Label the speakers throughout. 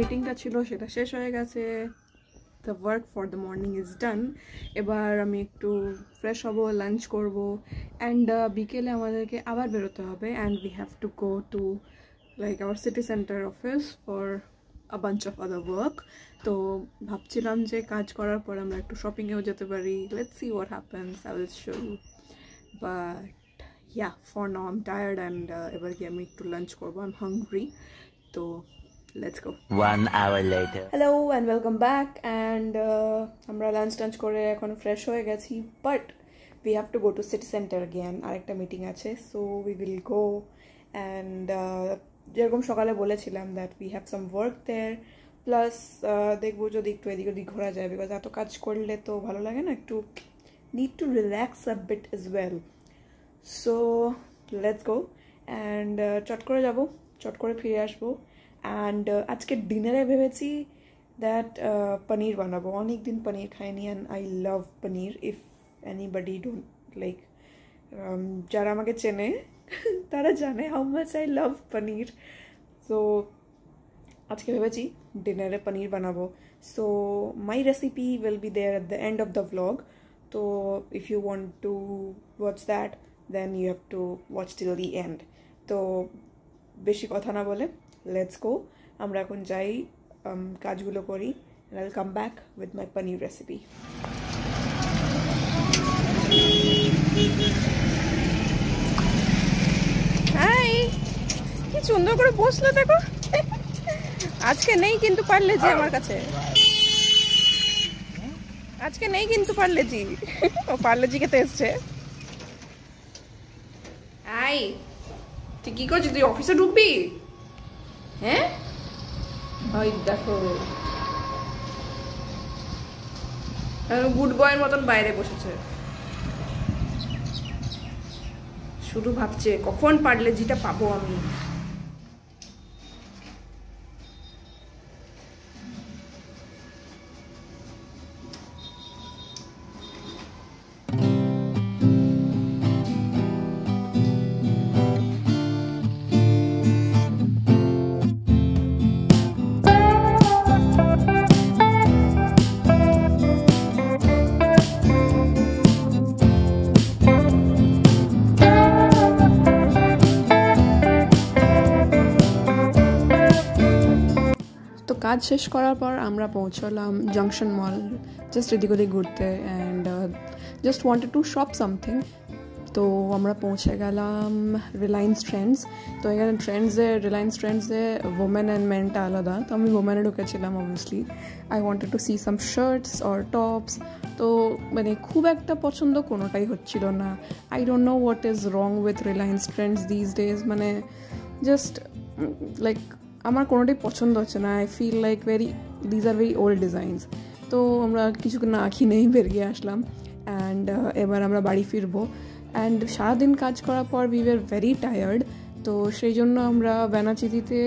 Speaker 1: মিটিংটা ছিল সেটা শেষ হয়ে গেছে। The work for the morning is done. এবার আমি একটু ফ্রেশ হব, লাঞ্চ করব, অ্যান্ড বিকেলে আমাদেরকে আবার বেরোতে হবে, and we have to go to like our city center office for a bunch of other work. তো ভাবছিলাম যে কাজ করার পর আমরা একটু শপিংয়েও যেতে পারি। Let's see what happens. I will show you. But yeah, for now I'm tired, and এবার গিয়ে আমি একটু লাঞ্চ করব. I'm hungry. তো let's go.
Speaker 2: 1 hour later.
Speaker 1: Hello and welcome back, and আমরা লাঞ্চ করে এখন ফ্রেশ হয়ে গেছি, but we have to go to city center again. আরেকটা মিটিং আছে, so we will go, and যেরকম সকালে বলেছিলাম that we have some work there, plus দেখবো যদি একটু এদিক ওদিক ঘোরা যায়, because এত কাজ করলে তো ভালো লাগে না, একটু need to relax a bit as well. So let's go, and চট করে যাব, চট করে ফিরে আসবো। অ্যান্ড আজকে ডিনারে ভেবেছি দ্যাট পনির বানাবো। অনেকদিন পনির খাইনি, and I love paneer. If anybody don't like, যারা আমাকে চেনে তারা জানে how much I love paneer. So আজকে ভেবেছি ডিনারে পনির বানাবো। So my recipe will be there at the end of the vlog. তো if you want to watch that, then you have to watch till the end. তো বেশি কথা না বলে let's go. আমরা এখন যাই, কাজগুলো করি, and I'll come back with my paneer recipe. Hi, কি সুন্দর করে বসলো দেখো। আজকে নেই কিন্তু পারলেজি আমার কাছে, আজকে নেই কিন্তু পারলেজি। ও পারলেজি খেতে এসছে। হাই, তুই কি করছিস? তুই অফিসে ঢুকবি? হ্যাঁ, ওই দেখো গুড বয়ের মতন বাইরে বসেছে, শুধু ভাবছে কখন পারলে যেটা পাবো আমি। কাজ শেষ করার পর আমরা পৌঁছলাম জংশন মল, জাস্ট এদিক ওদিক ঘুরতে, and just wanted to shop something. তো আমরা পৌঁছে গেলাম রিলায়েন্স ট্রেন্ডস। তো এখানে রিলায়েন্স ট্রেন্ডসে ওমেন অ্যান্ড মেনটা আলাদা। তো আমি ওমেনে ঢুকেছিলাম obviously. I wanted to see some shirts or tops. তো মানে খুব একটা পছন্দ কোনোটাই হচ্ছিল না। I don't know what is wrong with Reliance Trends these days, মানে জাস্ট লাইক আমার কোনোটাই পছন্দ হচ্ছে না। I feel like these are very old designs. তো আমরা কিছু না কিনেই বেরিয়ে আসলাম, অ্যান্ড এবার আমরা বাড়ি ফিরবো। অ্যান্ড সারাদিন কাজ করার পর উই ওয়ার ভেরি টায়ার্ড। তো সেই জন্য আমরা ব্যানাচিতিতে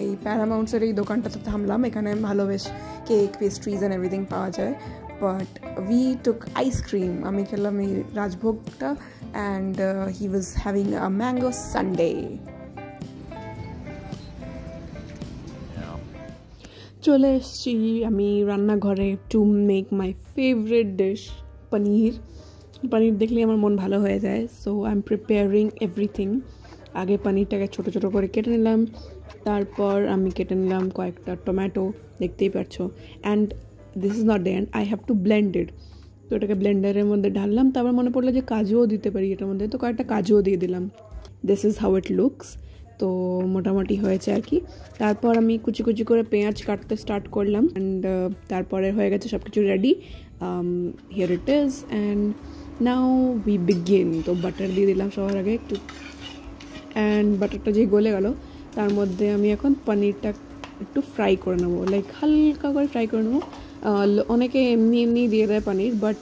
Speaker 1: এই প্যারামাউন্টসের এই দোকানটাতে থামলাম। এখানে ভালো বেশ কেক, পেস্ট্রিজ অ্যান্ড এভরিথিং পাওয়া যায়। But we took ice cream. আমি খেলাম এই রাজভোগটা, and he was having a mango sundae. চলে এসেছি আমি রান্নাঘরে to make my favourite dish paneer. Paneer দেখলেই আমার মন ভালো হয়ে যায়। So I am preparing everything. আগে পনিরটাকে ছোটো ছোটো করে কেটে নিলাম, তারপর আমি কেটে নিলাম কয়েকটা টমেটো, দেখতেই পারছো। And this is not the end, I have to blend it. তো এটাকে ব্লেন্ডারের মধ্যে ঢাললাম। তারপর মনে পড়লো যে কাজুও দিতে পারি এটার মধ্যে, তো কয়েকটা কাজুও দিয়ে দিলাম। This is how it looks. তো মোটামুটি হয়েছে আর কি। তারপর আমি কুচি কুচি করে পেঁয়াজ কাটতে স্টার্ট করলাম, অ্যান্ড তারপরে হয়ে গেছে সব কিছু ready. Here it is, and now we begin. তো বাটার দিয়ে দিলাম সবার আগে একটু, অ্যান্ড বাটারটা যে গলে গেল তার মধ্যে আমি এখন পনিরটা একটু ফ্রাই করে নেবো, লাইক হালকা করে ফ্রাই করে নেবো। অনেকে এমনি দিয়ে দেয় পনির, but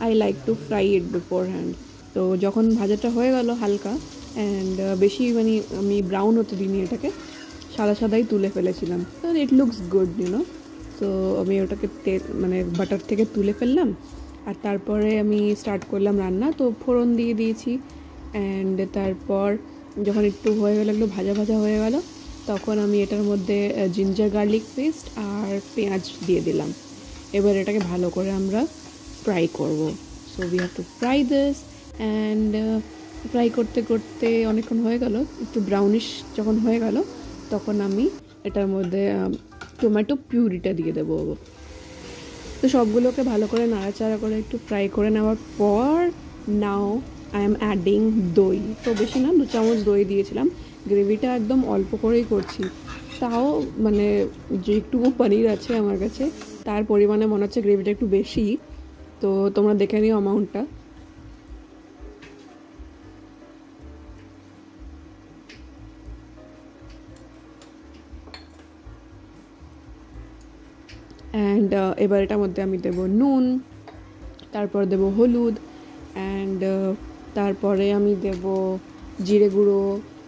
Speaker 1: I like to fry it beforehand. তো যখন ভাজাটা হয়ে গেল হালকা, অ্যান্ড বেশি মানে আমি ব্রাউন হতে দিইনি, এটাকে সাদাই তুলে ফেলেছিলাম। তো ইট লুকস গুড ইউনো। তো আমি ওটাকে মানে বাটার থেকে তুলে ফেললাম, আর তারপরে আমি স্টার্ট করলাম রান্না। তো ফোড়ন দিয়ে দিয়েছি, অ্যান্ড তারপর যখন একটু হয়ে গেলো, একটু ভাজা হয়ে গেল, তখন আমি এটার মধ্যে জিঞ্জার গার্লিক পেস্ট আর পেঁয়াজ দিয়ে দিলাম। এবার এটাকে ভালো করে আমরা ফ্রাই করব। So we have two fry this and fry করতে করতে অনেকক্ষণ হয়ে গেল, একটু ব্রাউনিশ যখন হয়ে গেল তখন আমি এটার মধ্যে টমেটো পিউরিটা দিয়ে দেবো। তো সবগুলোকে ভালো করে নাড়াচাড়া করে একটু ফ্রাই করে নেওয়ার পর নাও আই এম অ্যাডিং দই। তো বেশি না, 2 চামচ দই দিয়েছিলাম। গ্রেভিটা একদম অল্প করেই করছি, তাও মানে যেটুকু পনির আছে আমার কাছে তার পরিমাণে মনে হচ্ছে গ্রেভিটা একটু বেশি। তো তোমরা দেখে নিও অ্যামাউন্টটা। অ্যান্ড এবার এটার মধ্যে আমি দেব নুন, তারপর দেব হলুদ, অ্যান্ড তারপরে আমি দেব জিরে গুঁড়ো,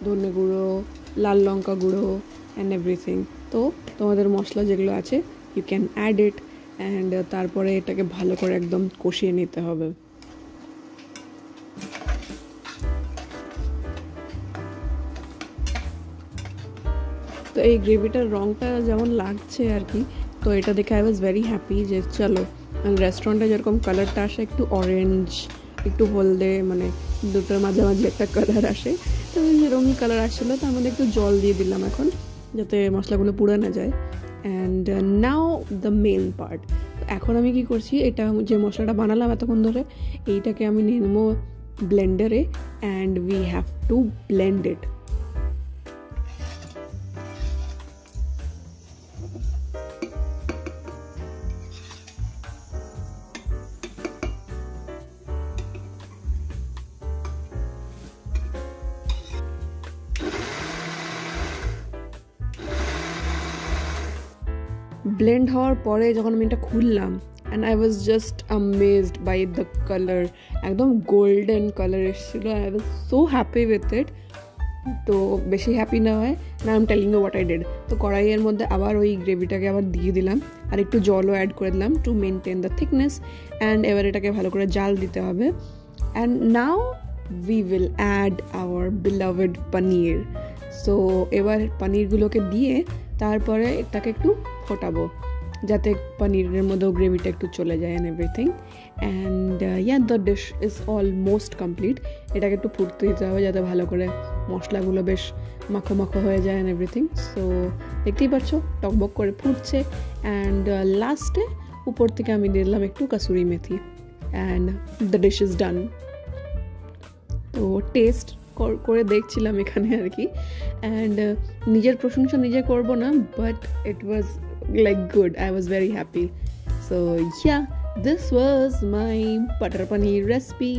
Speaker 1: ধনে গুঁড়ো, লাল লঙ্কা গুঁড়ো অ্যান্ড এভরিথিং। তো তোমাদের মশলা যেগুলো আছে you can add it, and তারপরে এটাকে ভালো করে একদম কষিয়ে নিতে হবে। তো এই গ্রেভিটার রঙটা যেমন লাগছে আর কি, তো এটা দেখে আই ওয়াজ ভেরি হ্যাপি যে চলো রেস্টুরেন্টে যেরকম কালারটা আসে একটু অরেঞ্জ একটু হলদে, মানে দুটোর মাঝামাঝি একটা কালার আসে, তো যেরকমই কালার আসছিলো তার মধ্যে একটু জল দিয়ে দিলাম এখন যাতে মশলাগুলো পুড়ে না যায়। And now the main part. এখন আমি কি করছি, এটা যে মশলাটা বানালাম এতক্ষণ ধরে এইটাকে আমি নিয়ে নেবো ব্লেন্ডারে and we have to blend it. Blend হওয়ার পরে যখন আমি এটা খুললাম and I was just amazed by the colour, একদম গোল্ডেন কালার এসেছিলো। I was so happy with it. তো বেশি হ্যাপি না হয় না, I am telling you what I did. তো কড়াইয়ের মধ্যে আবার ওই গ্রেভিটাকে আবার দিয়ে দিলাম আর একটু জলও অ্যাড করে দিলাম to maintain the thickness. And এবার এটাকে ভালো করে জাল দিতে হবে। And now we will add our beloved paneer. So এবার পনিরগুলোকে দিয়ে তারপরে এটাকে একটু ফোটাবো যাতে পনিরের মধ্যেও গ্রেভিটা একটু চলে যায় and everything. And yeah the dish is almost complete. এটাকে একটু ফুটতে দিতে হবে যাতে ভালো করে মশলাগুলো বেশ মাখো মাখো হয়ে যায় অ্যান্ড এভরিথিং। সো দেখতেই পাচ্ছ টকবক করে ফুটছে। অ্যান্ড লাস্টে উপর থেকে আমি দিলাম একটু কাসুরি মেথি and the dish is done. তো টেস্ট করে দেখছিলাম এখানে আর কি, অ্যান্ড নিজের প্রশংসা নিজে করবো না, but it was like good. I was very happy. So yeah, this was my butter paneer recipe.